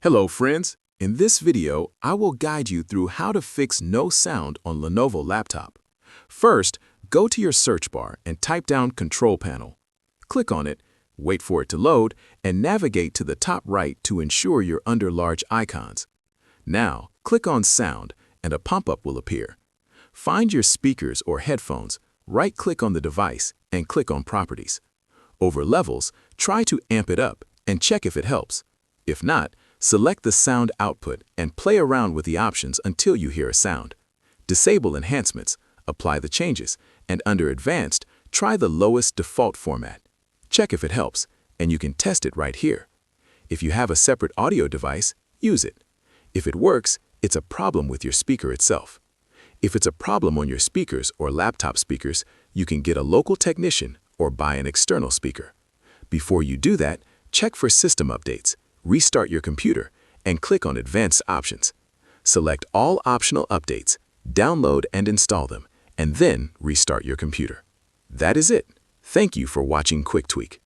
Hello friends, in this video I will guide you through how to fix no sound on Lenovo laptop. First, go to your search bar and type down Control Panel. Click on it, wait for it to load, and navigate to the top right to ensure you're under large icons. Now, click on Sound and a pop-up will appear. Find your speakers or headphones, right-click on the device, and click on Properties. Over Levels, try to amp it up and check if it helps. If not, select the sound output and play around with the options until you hear a sound. Disable enhancements, apply the changes, and under Advanced, try the lowest default format. Check if it helps, and you can test it right here. If you have a separate audio device, use it. If it works, it's a problem with your speaker itself. If it's a problem on your speakers or laptop speakers, you can get a local technician or buy an external speaker. Before you do that, check for system updates. Restart your computer, and click on Advanced Options. Select all optional updates, download and install them, and then restart your computer. That is it. Thank you for watching Quick Tweak.